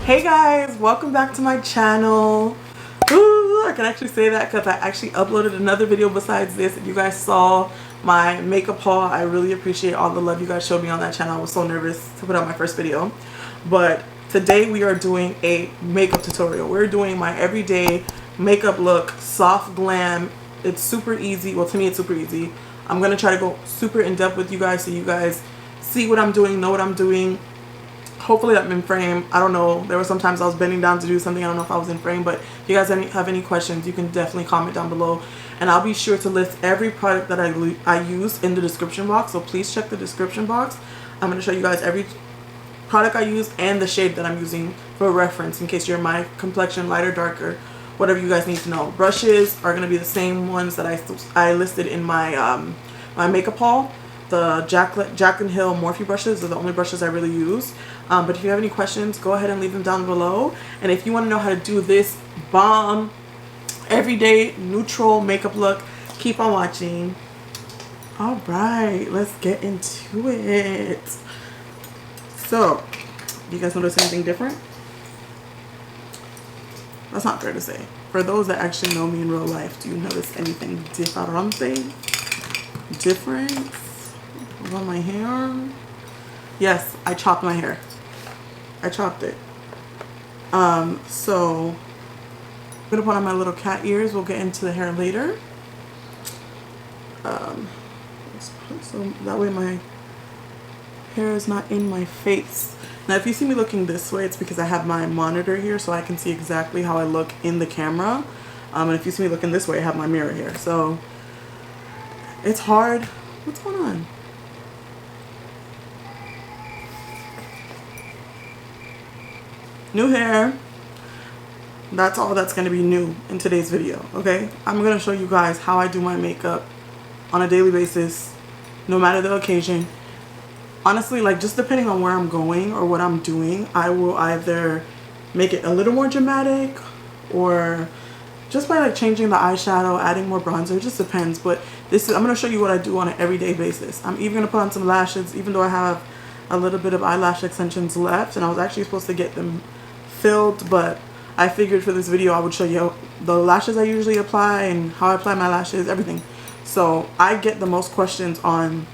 Hey guys, welcome back to my channel. Ooh, I can actually say that because I actually uploaded another video besides this. If you guys saw my makeup haul, I really appreciate all the love you guys showed me on that channel. I was so nervous to put out my first video, but today we are doing a makeup tutorial. We're doing my everyday makeup look, soft glam. It's super easy. Well, to me it's super easy. I'm gonna try to go super in depth with you guys so you guys see what I'm doing, know what I'm doing. Hopefully I'm in frame. I don't know, there were some times I was bending down to do something. I don't know if I was in frame, but if you guys have any questions, you can definitely comment down below, and I'll be sure to list every product that I use in the description box, so please check the description box. I'm going to show you guys every product I use and the shade that I'm using for reference in case you're my complexion, lighter, darker, whatever you guys need to know. Brushes are going to be the same ones that I listed in my my makeup haul. The Jaclyn Hill Morphe brushes are the only brushes I really use. But if you have any questions, go ahead and leave them down below. And if you want to know how to do this bomb everyday neutral makeup look, keep on watching. All right, let's get into it. So, do you guys notice anything different? That's not fair to say. For those that actually know me in real life, do you notice anything different? On my hair? Yes, I chopped my hair. I chopped it. So I'm gonna put on my little cat ears. We'll get into the hair later. So that way my hair is not in my face. Now if you see me looking this way, it's because I have my monitor here so I can see exactly how I look in the camera. And if you see me looking this way, I have my mirror here. So it's hard. What's going on? New hair. That's all that's going to be new in today's video, okay? I'm going to show you guys how I do my makeup on a daily basis, no matter the occasion. Honestly, like, just depending on where I'm going or what I'm doing, I will either make it a little more dramatic or just by like changing the eyeshadow, adding more bronzer. It just depends. But I'm going to show you what I do on an everyday basis. I'm even going to put on some lashes, even though I have a little bit of eyelash extensions left, and I was actually supposed to get them filled, but I figured for this video I would show you the lashes I usually apply and how I apply my lashes, everything. So I get the most questions on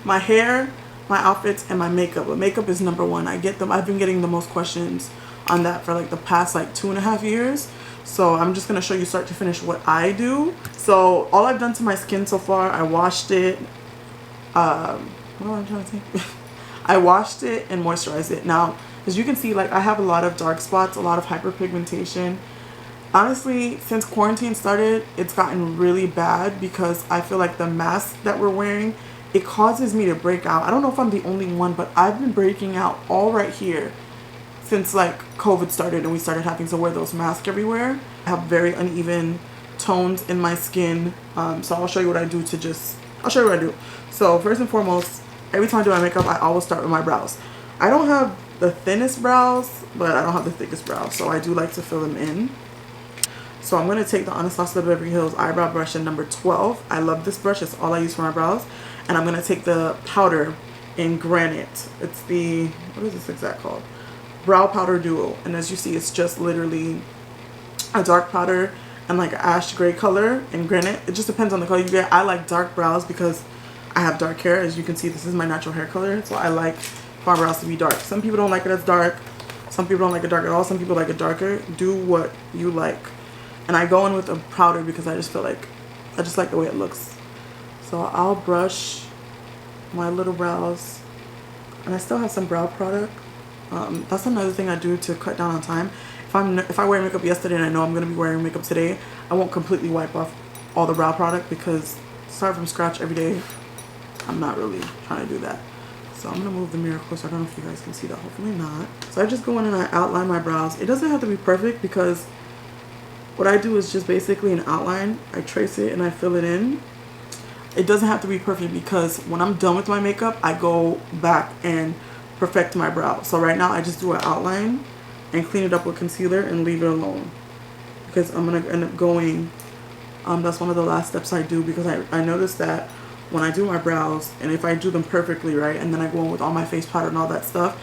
my hair, my outfits, and my makeup. But makeup is number one. I've been getting the most questions on that for like the past like 2.5 years. So I'm just gonna show you start to finish what I do. So all I've done to my skin so far, I washed it. What am I trying to say? I washed it and moisturized it. Now, as you can see, like, I have a lot of dark spots, a lot of hyperpigmentation. Honestly, since quarantine started, it's gotten really bad because I feel like the mask that we're wearing, it causes me to break out. I don't know if I'm the only one, but I've been breaking out all right here since like COVID started and we started having to wear those masks everywhere. I have very uneven tones in my skin. So I'll show you what I do I'll show you what I do. So first and foremost, every time I do my makeup, I always start with my brows. I don't have the thinnest brows, but I don't have the thickest brows, so I do like to fill them in. So I'm going to take the Anastasia Beverly Hills eyebrow brush in number 12. I love this brush. It's all I use for my brows. And I'm going to take the powder in Granite. It's the, what is this exact called? Brow Powder Duo. And as you see, it's just literally a dark powder and like an ash gray color in Granite. It just depends on the color you get. I like dark brows because I have dark hair. As you can see, this is my natural hair color, so I like my brows to be dark. Some people don't like it as dark. Some people don't like it dark at all. Some people like it darker. Do what you like. And I go in with a powder because I just like the way it looks. So I'll brush my little brows, and I still have some brow product. That's another thing I do to cut down on time. If I wear makeup yesterday and I know I'm going to be wearing makeup today, I won't completely wipe off all the brow product because start from scratch every day, I'm not really trying to do that. So I'm going to move the mirror closer. I don't know if you guys can see that. Hopefully not. So I just go in and I outline my brows. It doesn't have to be perfect because what I do is just basically an outline. I trace it and I fill it in. It doesn't have to be perfect because when I'm done with my makeup, I go back and perfect my brow. So right now I just do an outline and clean it up with concealer and leave it alone. Because I'm going to end up going, that's one of the last steps I do because I noticed that when I do my brows, and if I do them perfectly right, and then I go in with all my face powder and all that stuff,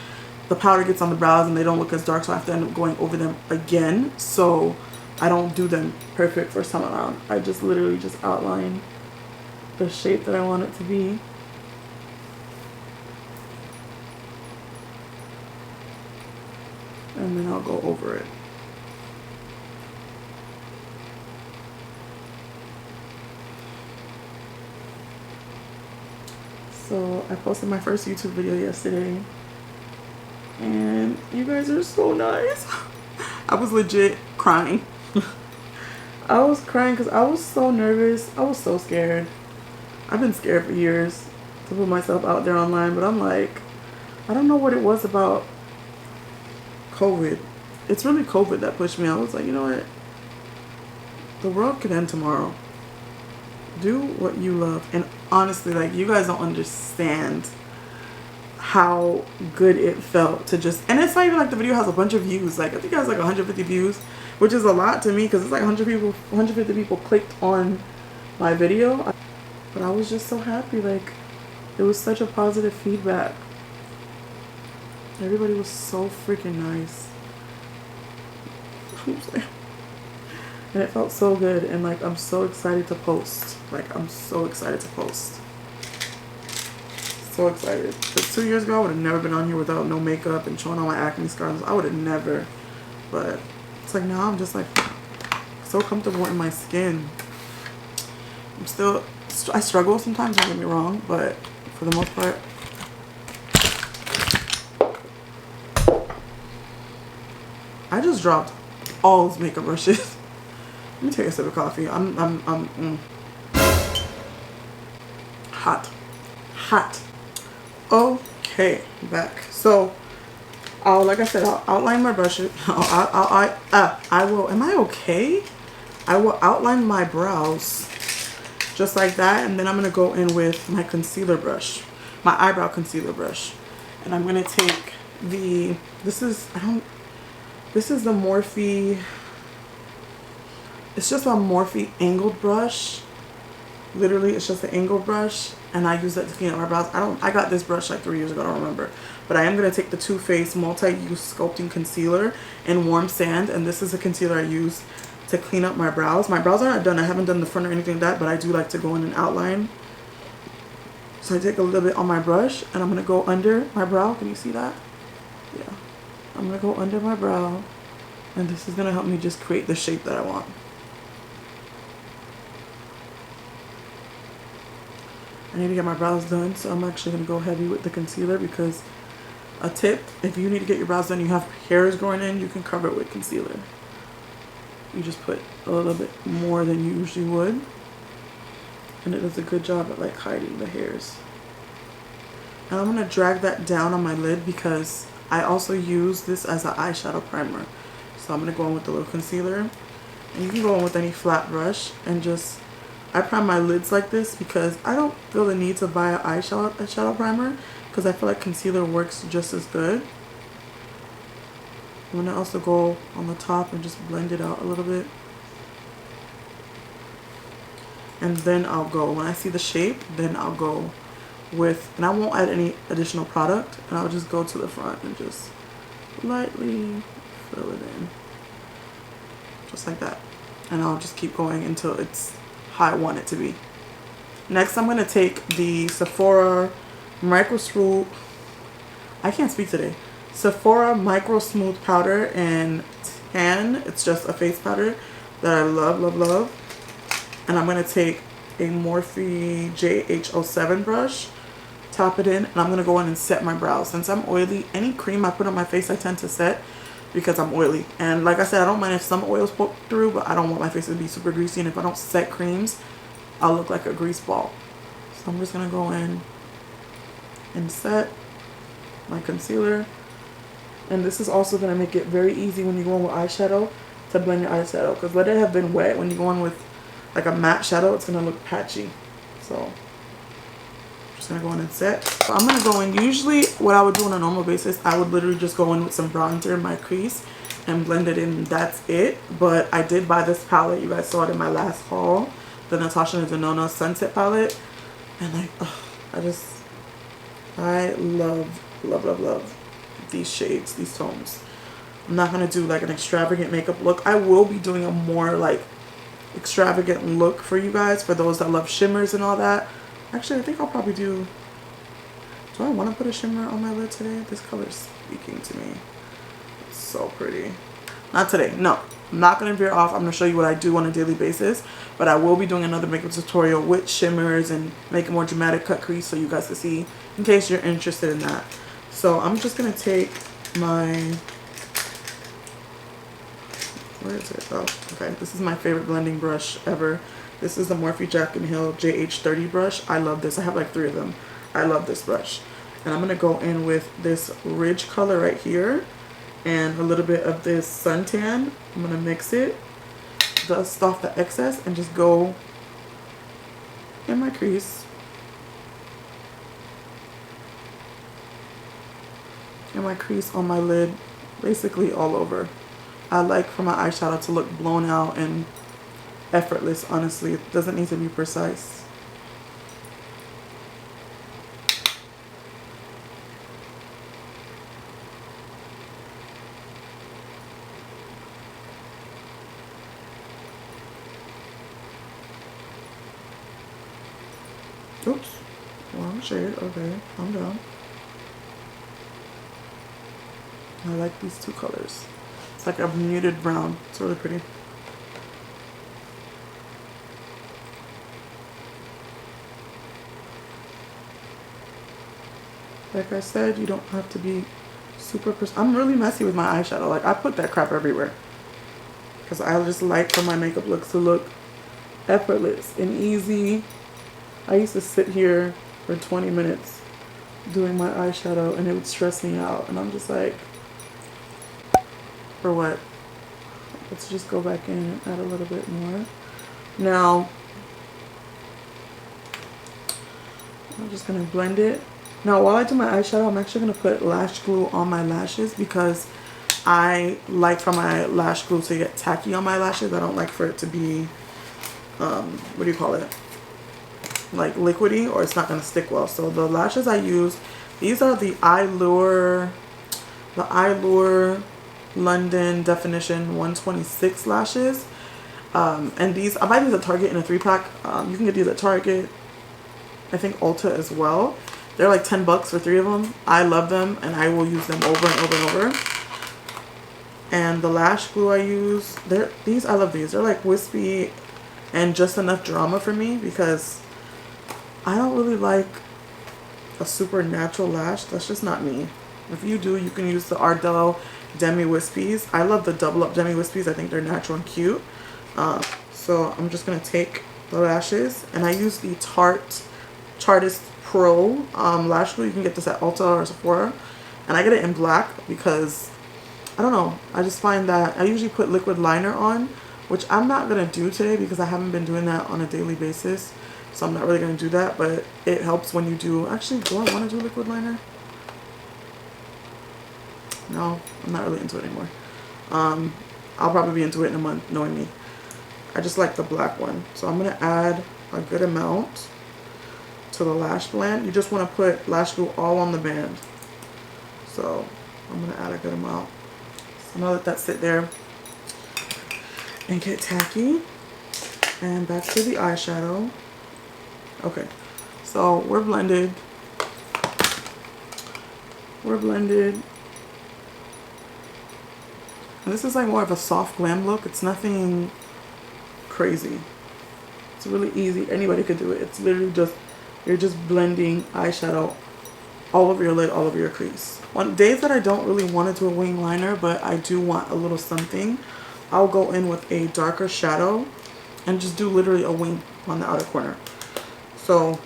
the powder gets on the brows and they don't look as dark, so I have to end up going over them again. So I don't do them perfect first time around. I just literally just outline the shape that I want it to be. And then I'll go over it. So I posted my first YouTube video yesterday, and you guys are so nice. I was legit crying. I was crying because I was so nervous. I was so scared. I've been scared for years to put myself out there online, but I'm like, I don't know what it was about COVID. It's really COVID that pushed me. I was like, you know what? The world could end tomorrow. Do what you love. And honestly, like, you guys don't understand how good it felt to just, and it's not even like the video has a bunch of views. Like, I think it has like 150 views, which is a lot to me because it's like 150 people clicked on my video. But I was just so happy. Like, it was such a positive feedback. Everybody was so freaking nice. And it felt so good, and like, I'm so excited to post. Like, I'm so excited to post. So excited. Because 2 years ago, I would have never been on here without no makeup and showing all my acne scars. I would have never. But it's like, now I'm just like so comfortable in my skin. I struggle sometimes, don't get me wrong, but for the most part, I just dropped all those makeup brushes. Let me take a sip of coffee. Hot. Okay, back. So, like I said, I'll outline my brushes. I will. Am I okay? I will outline my brows just like that, and then I'm gonna go in with my concealer brush, my eyebrow concealer brush, and I'm gonna take the. This is the Morphe. It's just a Morphe angled brush. Literally, it's just an angled brush, and I use that to clean up my brows. I got this brush like 3 years ago, I don't remember. But I am going to take the Too Faced Multi-Use Sculpting Concealer in Warm Sand, and this is the concealer I use to clean up my brows. My brows are not done. I haven't done the front or anything like that, but I do like to go in and outline. So I take a little bit on my brush, and I'm going to go under my brow. Can you see that? Yeah. I'm going to go under my brow, and this is going to help me just create the shape that I want. I need to get my brows done, so I'm actually going to go heavy with the concealer, because a tip, if you need to get your brows done, you have hairs growing in, you can cover it with concealer. You just put a little bit more than you usually would, and it does a good job at like hiding the hairs. And I'm going to drag that down on my lid, because I also use this as an eyeshadow primer. So I'm going to go in with the little concealer, and you can go in with any flat brush and just, I prime my lids like this because I don't feel the need to buy an eyeshadow primer, because I feel like concealer works just as good. I'm going to also go on the top and just blend it out a little bit. And then I'll go, when I see the shape, then I'll go with, and I won't add any additional product, and I'll just go to the front and just lightly fill it in. Just like that. And I'll just keep going until it's how I want it to be. Next, I'm going to take the Sephora Micro Smooth, I can't speak today, Sephora Micro Smooth Powder in Tan. It's just a face powder that I love. And I'm going to take a Morphe JH07 brush, tap it in, and I'm going to go in and set my brows. Since I'm oily, any cream I put on my face I tend to set, because I'm oily. And like I said, I don't mind if some oils poke through, but I don't want my face to be super greasy, and if I don't set creams, I'll look like a grease ball. So I'm just going to go in and set my concealer. And this is also going to make it very easy when you go in with eyeshadow to blend your eyeshadow, because let it have been wet, when you go in with like a matte shadow, it's going to look patchy. So just going to go in and set. So I'm going to go in, usually what I would do on a normal basis, I would literally just go in with some bronzer in my crease and blend it in, that's it. But I did buy this palette, you guys saw it in my last haul, the Natasha Denona Sunset palette, and like, I love these shades, these tones. I'm not going to do like an extravagant makeup look. I will be doing a more like extravagant look for you guys, for those that love shimmers and all that. Actually, I think I'll probably do I want to put a shimmer on my lid today? This color is speaking to me. It's so pretty. Not today. No, I'm not going to veer off. I'm going to show you what I do on a daily basis, but I will be doing another makeup tutorial with shimmers and make a more dramatic cut crease so you guys can see, in case you're interested in that. So I'm just going to take my, where is it? Oh, okay. This is my favorite blending brush ever. This is the Morphe Jack & Hill JH30 brush. I love this. I have like 3 of them. I love this brush. And I'm going to go in with this ridge color right here and a little bit of this suntan. I'm going to mix it, dust off the excess, and just go in my crease. And my crease on my lid, basically all over. I like for my eyeshadow to look blown out and effortless, honestly. It doesn't need to be precise. Oops, wrong shade. Okay, calm down. I like these 2 colors. It's like a muted brown. It's really pretty. Like I said, you don't have to be super I'm really messy with my eyeshadow. Like, I put that crap everywhere because I just like for my makeup looks to look effortless and easy. I used to sit here for 20 minutes doing my eyeshadow and it would stress me out, and I'm just like, for what? Let's just go back in and add a little bit more. Now I'm just gonna blend it. Now while I do my eyeshadow, I'm actually gonna put lash glue on my lashes because I like for my lash glue to get tacky on my lashes. I don't like for it to be what do you call it, like liquidy, or it's not going to stick well. So the lashes I use, these are the Eyelure London Definition 126 lashes, and these I buy these at Target in a 3-pack. You can get these at Target, I think Ulta as well. They're like 10 bucks for 3 of them. I love them and I will use them over and over and over. And the lash glue I use, I love these. They're like wispy and just enough drama for me because I don't really like a super natural lash. That's just not me. If you do, you can use the Idole Demi Wispies. I love the double up Demi Wispies. I think they're natural and cute. So I'm just going to take the lashes, and I use the Chartist Pro lash glue. You can get this at Ulta or Sephora. And I get it in black because, I don't know, I just find that I usually put liquid liner on, which I'm not going to do today because I haven't been doing that on a daily basis. So I'm not really going to do that, but it helps when you do. Actually, do I want to do liquid liner? No, I'm not really into it anymore. I'll probably be into it in a month, knowing me. I just like the black one. So I'm going to add a good amount to the lash blend. You just want to put lash glue all on the band. So I'm going to add a good amount. So I'm going to let that sit there and get tacky. And back to the eyeshadow. Okay, so we're blended. And this is like more of a soft glam look. It's nothing crazy. It's really easy. Anybody could do it. It's literally just, you're just blending eyeshadow all over your lid, all over your crease. On days that I don't really want to do a wing liner, but I do want a little something, I'll go in with a darker shadow and just do literally a wing on the outer corner. So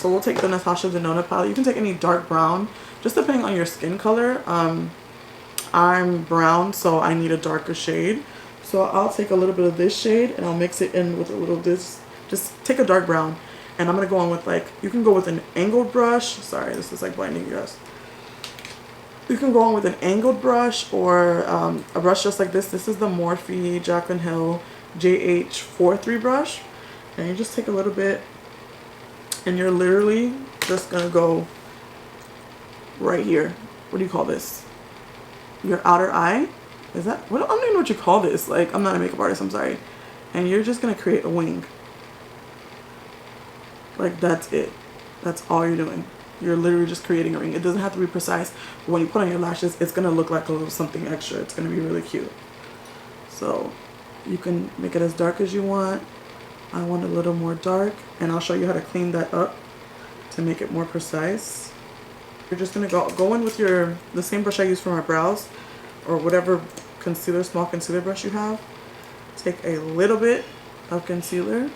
we'll take the Natasha Denona palette. You can take any dark brown, just depending on your skin color. I'm brown, so I need a darker shade. So I'll take a little bit of this shade and I'll mix it in with a little of this. Just take a dark brown, and I'm going to go on with, like, you can go with an angled brush. Sorry, this is like blinding you guys. You can go on with an angled brush or a brush just like this. This is the Morphe Jack & Hill JH43 brush. And you just take a little bit, and you're literally just going to go right here what do you call this? Your outer eye. Is that, what, I don't even know what you call this. Like, I'm not a makeup artist, I'm sorry. And you're just gonna create a wing. Like, that's it. That's all you're doing. You're literally just creating a ring. It doesn't have to be precise, but when you put on your lashes, it's gonna look like a little something extra. It's gonna be really cute. So you can make it as dark as you want. I want a little more dark, and I'll show you how to clean that up to make it more precise. You're just gonna go in with the same brush I use for my brows, or whatever concealer, small concealer brush you have. Take a little bit of concealer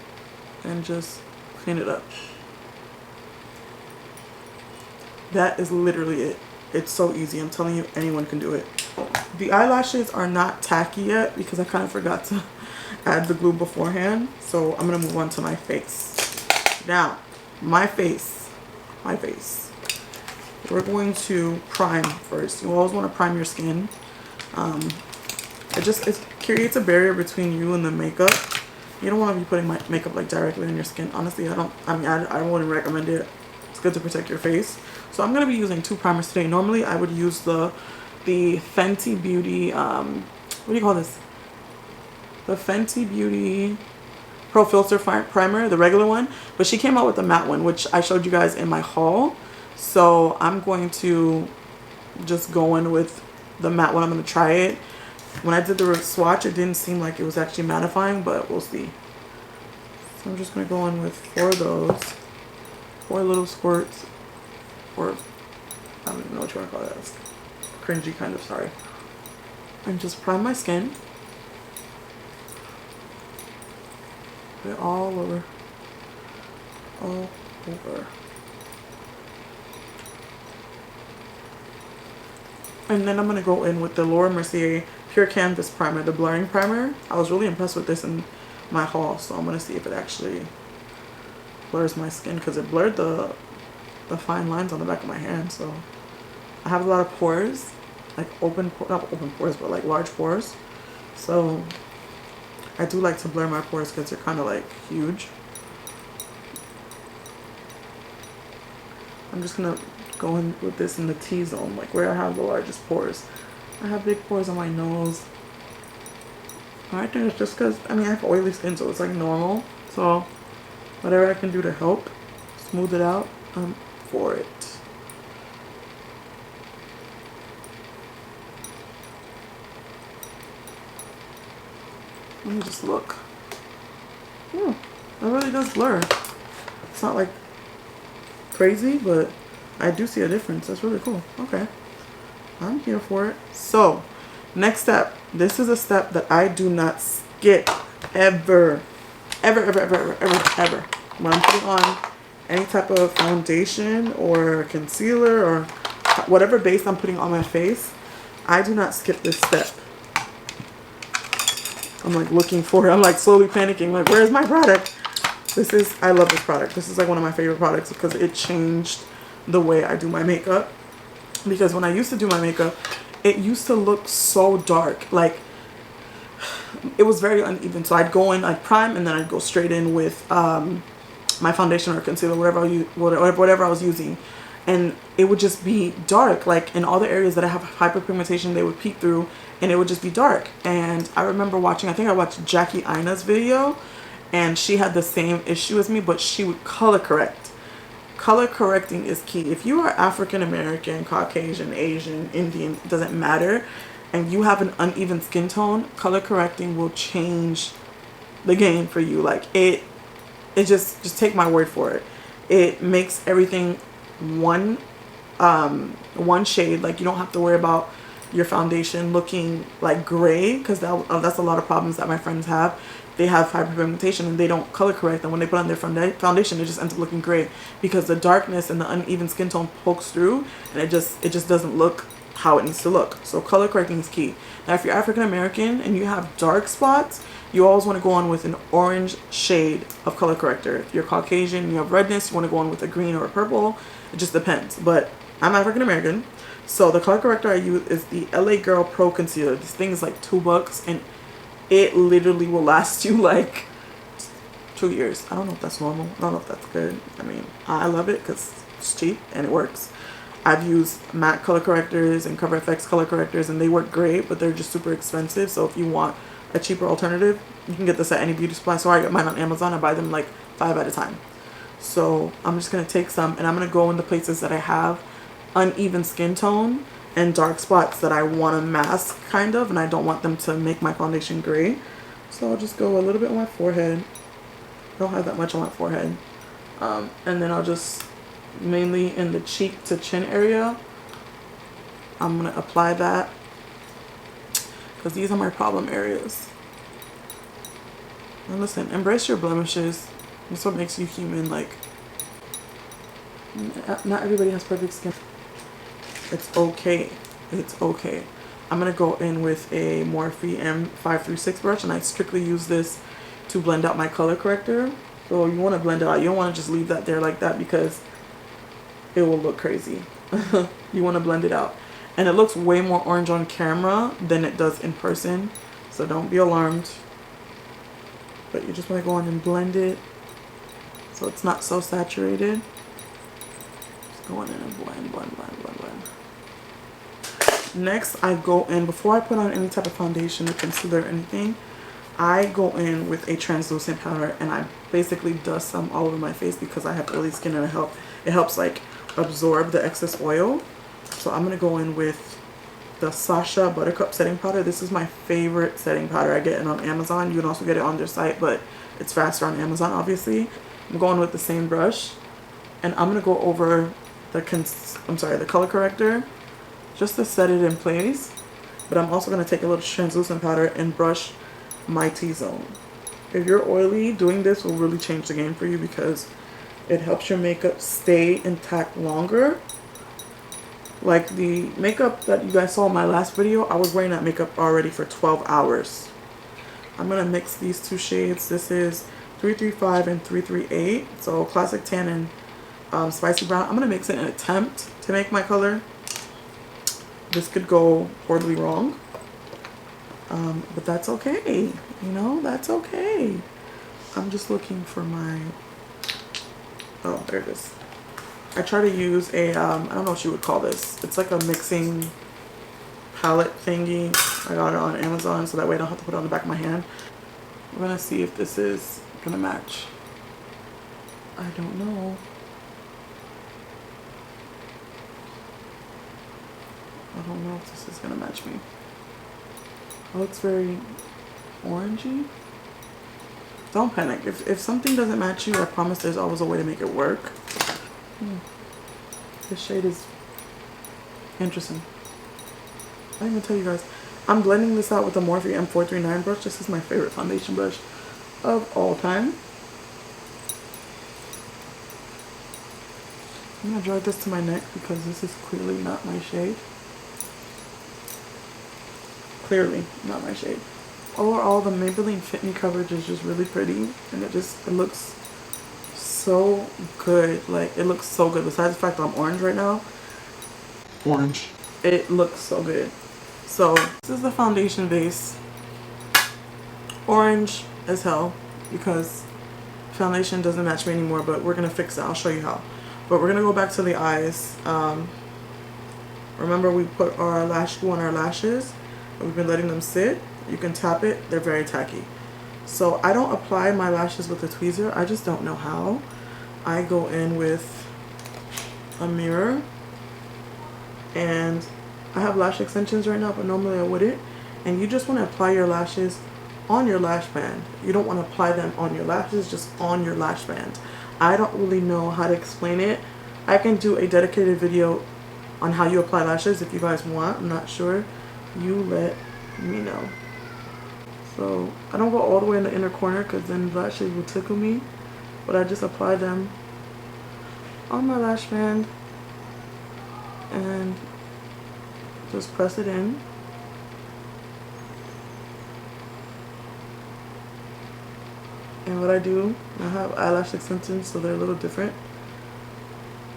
and just clean it up. That is literally it. It's so easy. I'm telling you, anyone can do it. The eyelashes are not tacky yet because I kind of forgot to add the glue beforehand. So I'm going to move on to my face. Now, my face. We're going to prime first. You always want to prime your skin. It creates a barrier between you and the makeup. You don't want to be putting my makeup like directly on your skin. Honestly, I wouldn't recommend it. It's good to protect your face. So I'm going to be using 2 primers today. Normally I would use the Fenty Beauty, what do you call this? The Fenty Beauty Profilter primer, the regular one. But she came out with the matte one, which I showed you guys in my haul. So I'm going to just go in with the matte one. I'm going to try it. When I did the swatch, it didn't seem like it was actually mattifying, but we'll see. So I'm just going to go in with 4 of those. 4 little squirts. Or, I don't even know what you want to call that. It's cringy kind of, sorry. And just prime my skin. Put it all over. All over. And then I'm going to go in with the Mercier Pure Canvas Primer, the blurring primer. I was really impressed with this in my haul, so I'm going to see if it actually blurs my skin, because it blurred the fine lines on the back of my hand. So I have a lot of pores, like not open pores, but like large pores. So I do like to blur my pores because they're kind of like huge. I'm just going to go in with this in the T-zone, like where I have the largest pores. I have big pores on my nose. I think it's just because, I have oily skin, so it's like normal. So whatever I can do to help smooth it out, I'm for it. Let me just look. It really does blur. It's not like crazy, but I do see a difference. That's really cool. Okay, I'm here for it. So next step, this is a step that I do not skip ever when I'm putting on any type of foundation or concealer or whatever base I'm putting on my face. I do not skip this step. I'm like looking for it. I'm like slowly panicking, like, where's my product? I love this product. This is like one of my favorite products because it changed the way I do my makeup. Because when I used to do my makeup, it used to look so dark. Like, it was very uneven. So I'd go in, I'd prime, and then I'd go straight in with my foundation or concealer, whatever I was using. And it would just be dark. Like, in all the areas that I have hyperpigmentation, they would peek through, and it would just be dark. And I remember watching, I think I watched Jackie Aina's video, and she had the same issue as me, but she would color correct. Color correcting is key. If you are African American, Caucasian, Asian, Indian, it doesn't matter, and you have an uneven skin tone, color correcting will change the game for you. Like, it just take my word for it. It makes everything one shade. Like, you don't have to worry about your foundation looking like gray, because that's a lot of problems that my friends have. They have hyperpigmentation and they don't color correct, and when they put on their foundation, it just ends up looking gray because the darkness and the uneven skin tone pokes through, and it just doesn't look how it needs to look. So color correcting is key. Now, if you're African American and you have dark spots, you always want to go on with an orange shade of color corrector. If you're Caucasian and you have redness, you want to go on with a green or a purple. It just depends. But I'm African American, so the color corrector I use is the LA Girl Pro Concealer. This thing is like $2, and it literally will last you like 2 years. I don't know if that's normal. I don't know if that's good. I love it because it's cheap and it works. I've used matte color correctors and Cover FX color correctors, and they work great, but they're just super expensive. So if you want a cheaper alternative, you can get this at any beauty supply. So I get mine on Amazon. I buy them like 5 at a time. So I'm just going to take some, and I'm going to go in the places that I have uneven skin tone and dark spots that I want to mask kind of, and I don't want them to make my foundation gray. So I'll just go a little bit on my forehead. I don't have that much on my forehead. And then I'll just, mainly in the cheek to chin area, I'm going to apply that, because these are my problem areas. And listen, embrace your blemishes. That's what makes you human. Like, not everybody has perfect skin. It's okay. It's okay. I'm going to go in with a Morphe M536 brush, and I strictly use this to blend out my color corrector. So you want to blend it out. You don't want to just leave that there like that, because it will look crazy. You want to blend it out. And it looks way more orange on camera than it does in person. So don't be alarmed. But you just want to go on and blend it so it's not so saturated. Just go in and blend, blend, blend, blend, blend. Next, I go in, before I put on any type of foundation or concealer or anything, I go in with a translucent powder, and I basically dust some all over my face because I have oily skin, and it helps like absorb the excess oil. So I'm going to go in with the Sasha Buttercup setting powder. This is my favorite setting powder. I get it on Amazon. You can also get it on their site, but it's faster on Amazon, obviously. I'm going with the same brush, and I'm going to go over the color corrector just to set it in place. But I'm also going to take a little translucent powder and brush my T-zone. If you're oily, doing this will really change the game for you, because it helps your makeup stay intact longer. Like the makeup that you guys saw in my last video, I was wearing that makeup already for 12 hours. I'm going to mix these two shades. This is 335 and 338. So classic tan and spicy brown. I'm going to mix it in an attempt to make my color. This could go horribly wrong. But that's okay. You know, that's okay. I'm just looking for my... Oh, there it is. I try to use a, I don't know what you would call this. It's like a mixing palette thingy. I got it on Amazon, so that way I don't have to put it on the back of my hand. We're going to see if this is going to match. I don't know. I don't know if this is going to match me. Oh, it's very orangey. Don't panic. If something doesn't match you, I promise there's always a way to make it work. This shade is interesting. I didn't even tell you guys. I'm blending this out with the Morphe M439 brush. This is my favorite foundation brush of all time. I'm going to drag this to my neck because this is clearly not my shade. Clearly not my shade. Overall, the Maybelline Fit Me coverage is just really pretty, and it looks so good. Like, it looks so good. Besides the fact that I'm orange right now, it looks so good. So this is the foundation base. Orange as hell, because foundation doesn't match me anymore, but we're gonna fix it. I'll show you how. But we're gonna go back to the eyes. Remember, we put our lash glue on our lashes, and we've been letting them sit. You can tap it. They're very tacky. So I don't apply my lashes with a tweezer. I just don't know how. I go in with a mirror, and I have lash extensions right now, but normally I wouldn't. And you just want to apply your lashes on your lash band. You don't want to apply them on your lashes, just on your lash band. I don't really know how to explain it. I can do a dedicated video on how you apply lashes if you guys want. I'm not sure. You let me know. So I don't go all the way in the inner corner because then the lashes will tickle me, but I just apply them on my lash band and just press it in. And what I do, I have eyelash extensions, so they're a little different.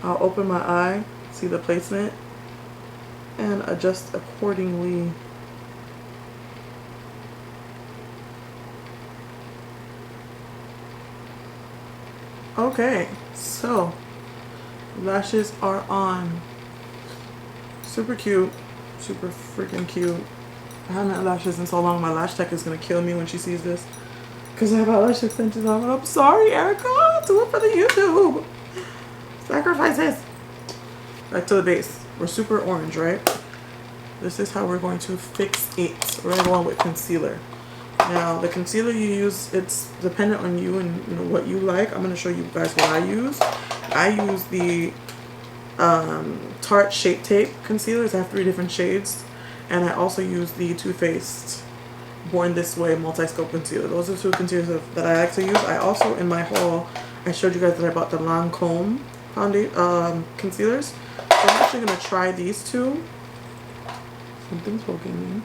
I'll open my eye, see the placement, and adjust accordingly. Okay, so lashes are on. Super cute. Super freaking cute. I haven't had lashes in so long. My lash tech is going to kill me when she sees this. Because I have eyelash extensions on. I'm sorry, Erica. Do it for the YouTube. Sacrifices. Back to the base. We're super orange, right? This is how we're going to fix it. We're going to go on with concealer. Now, the concealer you use, it's dependent on you and what you like. I'm going to show you guys what I use. I use the Tarth Shape Tape concealers. I have 3 different shades. And I also use the Too Faced Born This Way Multi-Scope Concealer. Those are 2 concealers that I like to use. I also, in my haul, I showed you guys that I bought the Lancome concealers. So I'm actually going to try these 2. Something's poking me.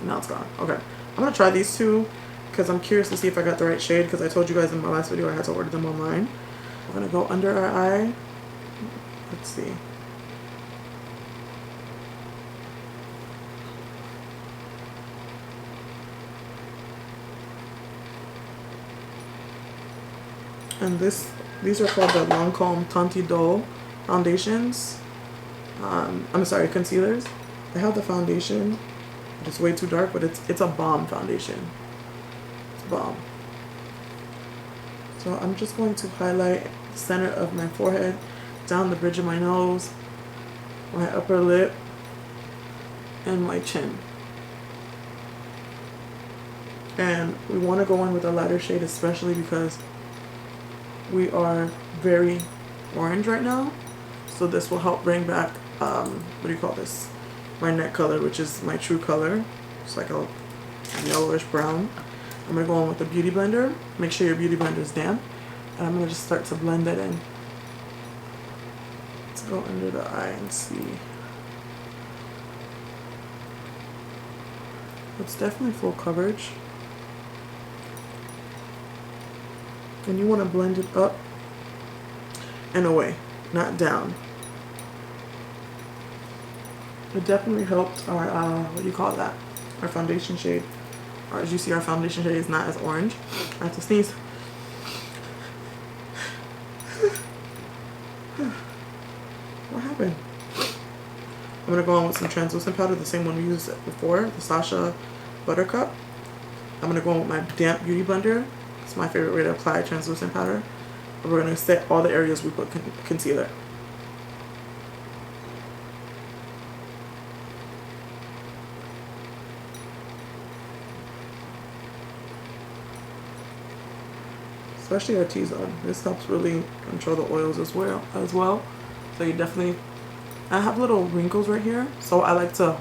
Now it's gone. Okay. I'm going to try these 2 because I'm curious to see if I got the right shade, because I told you guys in my last video I had to order them online. We're going to go under our eye. Let's see. And these are called the Lancome Idole foundations. I'm sorry, concealers. I have the foundation. It's way too dark, but it's a bomb foundation. It's bomb. So I'm just going to highlight the center of my forehead, down the bridge of my nose, my upper lip, and my chin. And we want to go in with a lighter shade, especially because we are very orange right now. So this will help bring back, what do you call this? My neck color, which is my true color. It's like a yellowish brown. I'm going to go in with the Beauty Blender. Make sure your Beauty Blender is damp. And I'm going to just start to blend that in. Let's go under the eye and see. It's definitely full coverage. And you want to blend it up and away, not down. It definitely helped our, what do you call that? Our foundation shade. Or as you see, our foundation shade is not as orange. I have to sneeze. What happened? I'm going to go on with some translucent powder, the same one we used before, the Sasha Buttercup. I'm going to go on with my damp Beauty Blender. It's my favorite way to apply translucent powder. And we're going to set all the areas we put concealer. Especially our T-zone. This helps really control the oils as well. So you definitely, I have little wrinkles right here, so I like to,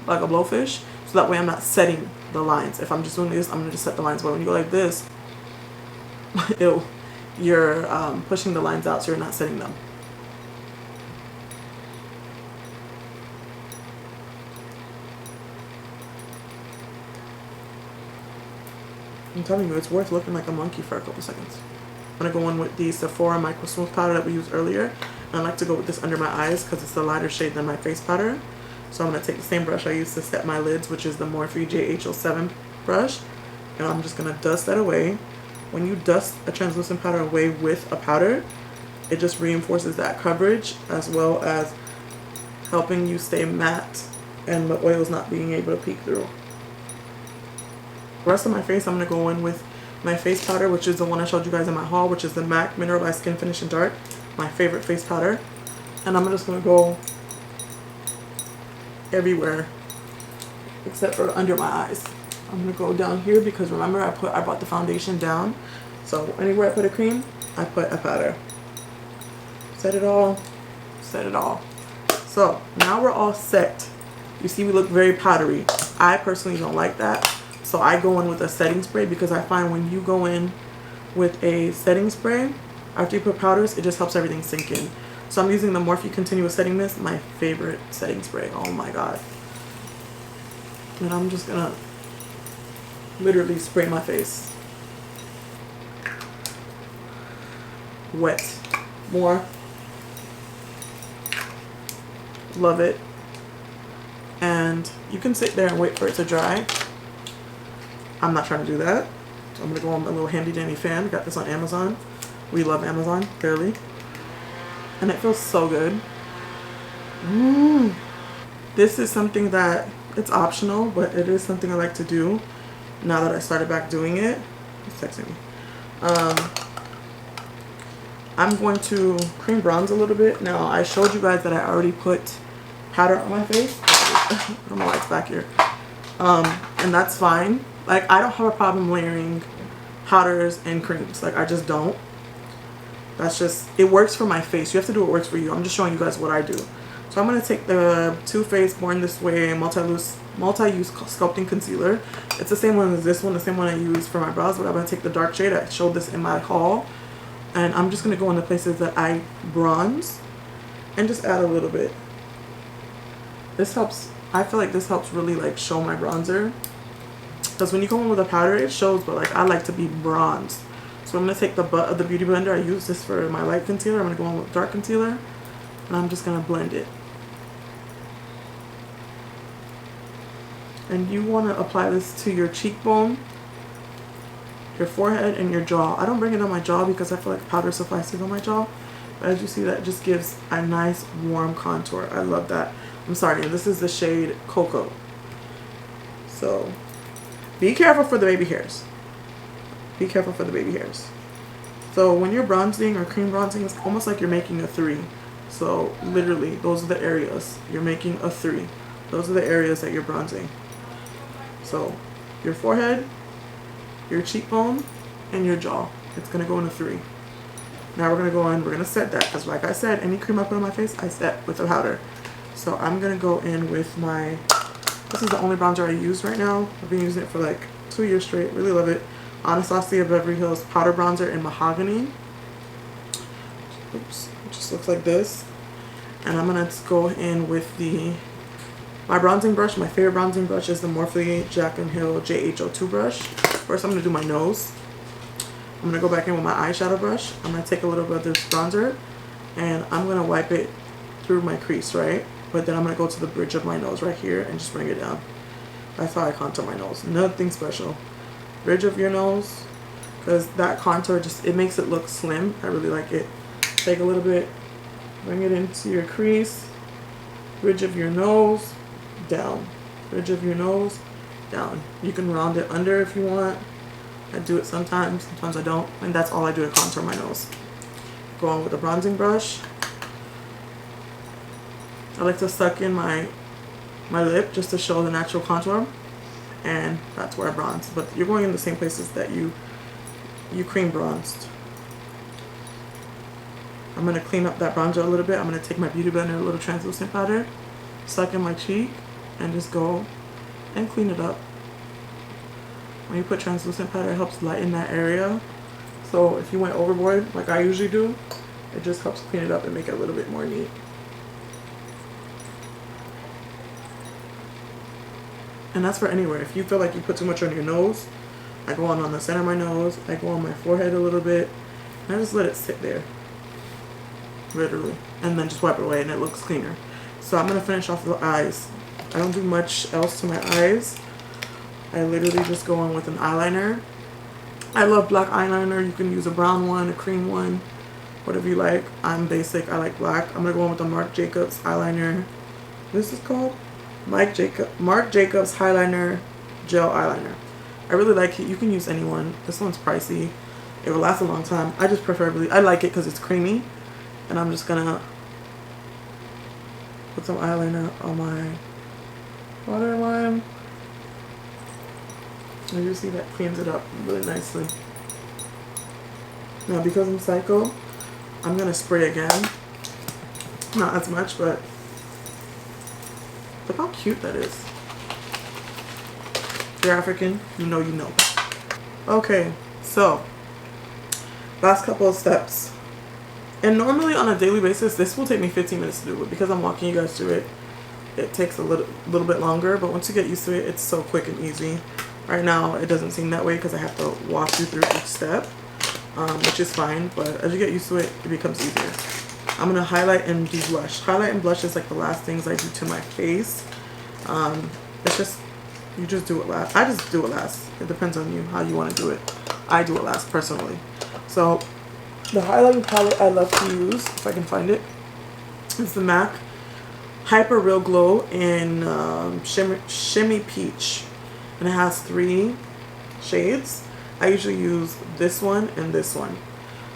like a blowfish, so that way I'm not setting the lines. If I'm just doing this, I'm gonna just set the lines. But when you go like this, ew, you're pushing the lines out, so you're not setting them. I'm telling you, it's worth looking like a monkey for a couple seconds. I'm going to go in with the Sephora Micro Smooth powder that we used earlier. And I like to go with this under my eyes because it's a lighter shade than my face powder. So I'm going to take the same brush I used to set my lids, which is the Morphe JH07 brush. And I'm just going to dust that away. When you dust a translucent powder away with a powder, it just reinforces that coverage as well as helping you stay matte and the oils not being able to peek through. The rest of my face, I'm going to go in with my face powder, which is the one I showed you guys in my haul, which is the MAC Minaralize Skin Finish in Dark, my favorite face powder. And I'm just going to go everywhere except for under my eyes. I'm going to go down here because remember I brought the foundation down. So anywhere I put a cream, I put a powder. Set it all. Set it all. So now we're all set. You see we look very powdery. I personally don't like that. So I go in with a setting spray because I find when you go in with a setting spray, after you put powders, it just helps everything sink in. So I'm using the Morphe Continuous Setting Mist, my favorite setting spray. Oh my god. And I'm just gonna literally spray my face. Wet. More. Love it. And you can sit there and wait for it to dry. I'm not trying to do that. So I'm going to go on my little handy dandy fan. Got this on Amazon. We love Amazon, clearly. and it feels so good. This is something that it's optional, but it is something I like to do now that I started back doing it. He's texting me. I'm going to cream bronze a little bit. Now, I showed you guys that I already put powder on my face. I don't know why it's back here. And that's fine. Like, I don't have a problem layering powders and creams. Like, I just don't. That's just, it works for my face. You have to do what works for you. I'm just showing you guys what I do. So I'm going to take the Too Faced Born This Way multi-use sculpting concealer. It's the same one as this one, the same one I use for my brows, but I'm going to take the dark shade. I showed this in my haul. And I'm just going to go in the places that I bronze and just add a little bit. This helps, I feel like this helps really like show my bronzer. Because when you go in with a powder, it shows, but like I like to be bronzed. So I'm going to take the butt of the Beauty Blender. I use this for my light concealer. I'm going to go in with dark concealer. And I'm just going to blend it. And you want to apply this to your cheekbone, your forehead, and your jaw. I don't bring it on my jaw because I feel like powder suffices on my jaw. But as you see, that just gives a nice warm contour. I love that. I'm sorry, this is the shade Cocoa. So be careful for the baby hairs. Be careful for the baby hairs. So when you're bronzing or cream bronzing, it's almost like you're making a 3. So literally, those are the areas. You're making a 3. Those are the areas that you're bronzing. So your forehead, your cheekbone, and your jaw. It's going to go in a 3. Now we're going to go in, we're going to set that. Because like I said, any cream I put on my face, I set with a powder. So I'm going to go in with my, this is the only bronzer I use right now. I've been using it for like 2 years straight. Really love it. Anastasia Beverly Hills Powder Bronzer in Mahogany. Oops. It just looks like this. And I'm going to go in with my bronzing brush. My favorite bronzing brush is the Morphe Jack & Hill JH02 brush. First, I'm going to do my nose. I'm going to go back in with my eyeshadow brush. I'm going to take a little bit of this bronzer, and I'm going to wipe it through my crease, right? But then I'm going to go to the bridge of my nose right here and just bring it down. That's how I contour my nose. Nothing special. Bridge of your nose, because that contour just, it makes it look slim. I really like it. Take a little bit, bring it into your crease, bridge of your nose, down, bridge of your nose, down. You can round it under if you want. I do it sometimes I don't, and that's all I do to contour my nose. Go on with a bronzing brush. I like to suck in my lip just to show the natural contour, and that's where I bronze. But you're going in the same places that you cream bronzed. I'm going to clean up that bronzer a little bit. I'm going to take my Beauty Blender, a little translucent powder, suck in my cheek, and just go and clean it up. When you put translucent powder, it helps lighten that area. So if you went overboard, like I usually do, it just helps clean it up and make it a little bit more neat. And that's for anywhere. If you feel like you put too much on your nose, I go on the center of my nose, I go on my forehead a little bit, and I just let it sit there. Literally. And then just wipe it away and it looks cleaner. So I'm going to finish off the eyes. I don't do much else to my eyes. I literally just go on with an eyeliner. I love black eyeliner. You can use a brown one, a cream one, whatever you like. I'm basic. I like black. I'm going to go on with the Marc Jacobs eyeliner. This is called Marc Jacobs Highliner Gel Eyeliner. I really like it. You can use any one. This one's pricey. It will last a long time. I just preferably, I like it because it's creamy. And I'm just going to put some eyeliner on my waterline. As you see, that cleans it up really nicely. Now, because I'm psycho, I'm going to spray again. Not as much, but look how cute that is. If you're African, you know you know. Okay, so last couple of steps. And normally on a daily basis, this will take me 15 minutes to do, but because I'm walking you guys through it, it takes a little bit longer. But once you get used to it, it's so quick and easy. Right now, it doesn't seem that way because I have to walk you through each step, which is fine. But as you get used to it, it becomes easier. I'm going to highlight and do blush. Highlight and blush is like the last things I do to my face. It's just, you just do it last. I just do it last. It depends on you, how you want to do it. I do it last, personally. So The highlighting palette I love to use, if I can find it, is the MAC Hyper Real Glow in Shimmy Peach. And it has 3 shades. I usually use this one and this one.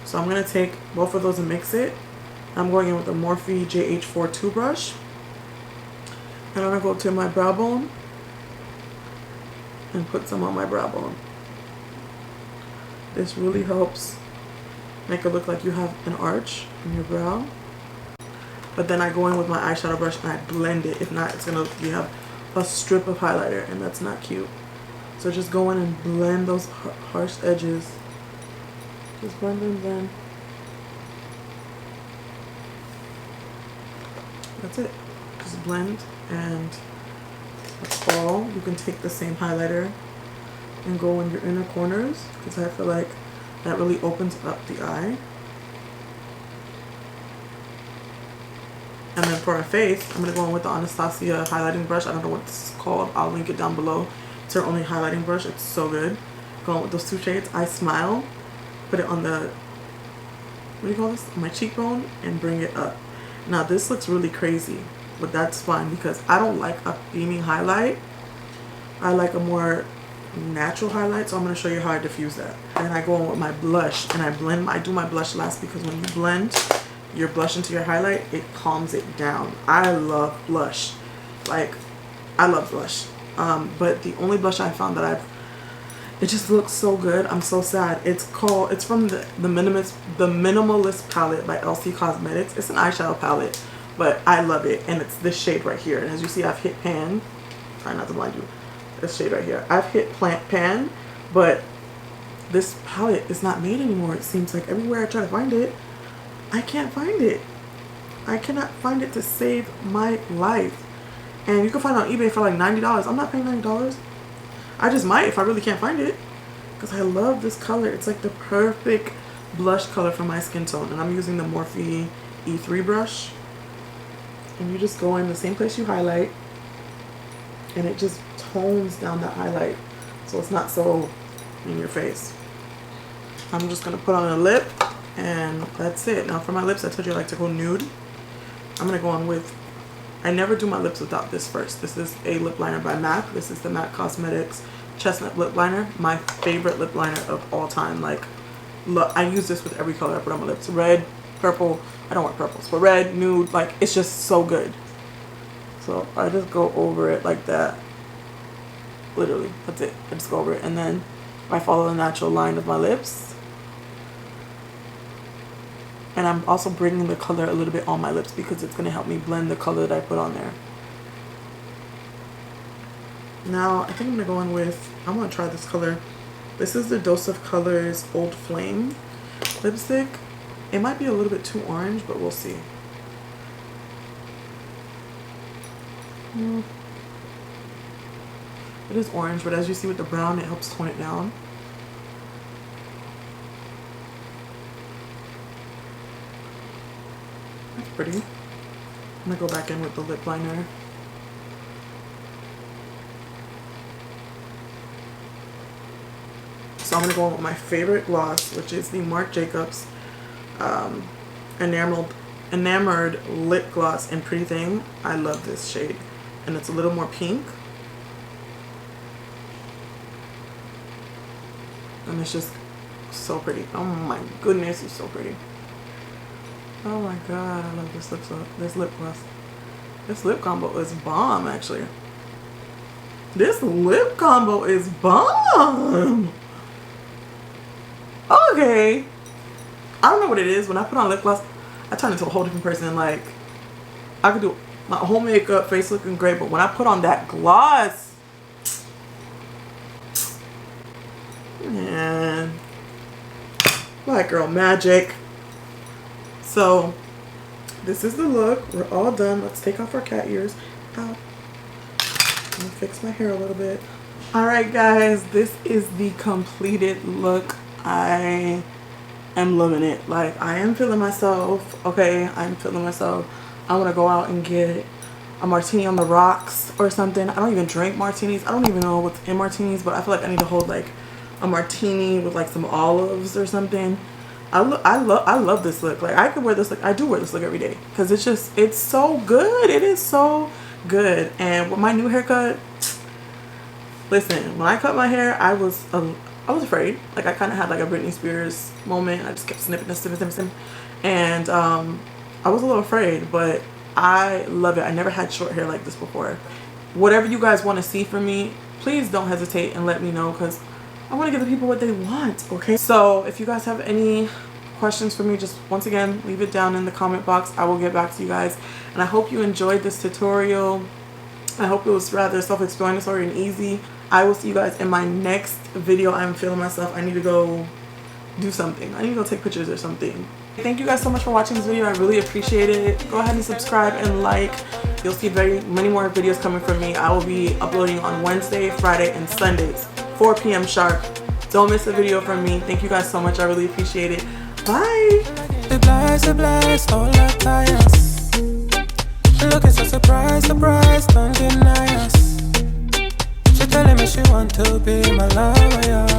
So I'm going to take both of those and mix it. I'm going in with a Morphe JH42 brush. And I'm going to go to my brow bone and put some on my brow bone. This really helps make it look like you have an arch in your brow. But then I go in with my eyeshadow brush and I blend it. If not, it's going to look like you have a strip of highlighter, and that's not cute. So just go in and blend those harsh edges. Just blend and blend. That's it. Just blend, and that's all. You can take the same highlighter and go in your inner corners, because I feel like that really opens up the eye. And then for our face, I'm going to go in with the Anastasia highlighting brush. I don't know what this is called. I'll link it down below. It's her only highlighting brush. It's so good. Go in with those 2 shades. I Smile. Put it on the, what do you call this? On my cheekbone, and bring it up. Now this looks really crazy, but that's fine because I don't like a beaming highlight. I like a more natural highlight, so I'm going to show you how I diffuse that. And I go in with my blush and I blend. I do my blush last because when you blend your blush into your highlight, it calms it down. I love blush. Like, I love blush. But the only blush I found that it just looks so good. I'm so sad. It's from the Minimalist palette by Elcie Cosmetics. It's an eyeshadow palette, but I love it. And it's this shade right here. And as you see, I've hit pan. Try not to blind you. This shade right here. I've hit pan, but this palette is not made anymore. It seems like everywhere I try to find it, I can't find it. I cannot find it to save my life. And you can find it on eBay for like $90. I'm not paying $90. I just might if I really can't find it, because I love this color. It's like the perfect blush color for my skin tone. And I'm using the Morphe E3 brush. And you just go in the same place you highlight, and it just tones down that highlight so it's not so in your face. I'm just going to put on a lip, and that's it. Now for my lips, I told you I like to go nude. I'm going to go on with, I never do my lips without this first. This is a lip liner by MAC. This is the MAC Cosmetics Chestnut Lip Liner. My favorite lip liner of all time. Like, look, I use this with every color I put on my lips. Red, purple. I don't wear purples, but red, nude. Like, it's just so good. So I just go over it like that. Literally, that's it. I just go over it, and then I follow the natural line of my lips. And I'm also bringing the color a little bit on my lips because it's going to help me blend the color that I put on there. Now, I think I'm going to go in with, I'm going to try this color. This is the Dose of Colors Old Flame lipstick. It might be a little bit too orange, but we'll see. It is orange, but as you see with the brown, it helps tone it down. That's pretty. I'm gonna go back in with the lip liner. So I'm gonna go in with my favorite gloss, which is the Marc Jacobs Enamored Lip Gloss in Pretty Thing. I love this shade, and it's a little more pink. And it's just so pretty. Oh my goodness, it's so pretty. Oh my god, I love this lip gloss. This lip combo is bomb, actually. This lip combo is bomb. Okay. I don't know what it is. When I put on lip gloss, I turn into a whole different person. Like, I could do my whole makeup, face looking great, but when I put on that gloss, man, black girl magic. So this is the look. We're all done. Let's take off our cat ears. Ow. Let me fix my hair a little bit. Alright guys, this is the completed look. I am loving it. Like, I am feeling myself. Okay, I'm feeling myself. I want to go out and get a martini on the rocks or something. I don't even drink martinis. I don't even know what's in martinis, but I feel like I need to hold like a martini with like some olives or something. I love this look. Like, I could wear this look. I do wear this look every day because it's so good. It is so good. And with my new haircut, listen, when I cut my hair, I was afraid. Like, I kind of had like a Britney Spears moment. I just kept snipping, and I was a little afraid, but I love it. I never had short hair like this before. Whatever you guys want to see from me, please don't hesitate and let me know, because I want to give the people what they want. Okay, so if you guys have any questions for me, just once again leave it down in the comment box. I will get back to you guys, and I hope you enjoyed this tutorial. I hope it was rather self-explanatory and easy. I will see you guys in my next video. I'm feeling myself. I need to go do something. I need to go take pictures or something. Thank you guys so much for watching this video. I really appreciate it. Go ahead and subscribe and like. You'll see many more videos coming from me. I will be uploading on Wednesday, Friday, and Sundays, 4 p.m. sharp. Don't miss a video from me. Thank you guys so much. I really appreciate it. Bye. Look, it's a surprise, don't deny us. She telling me she want to be my lover, yeah.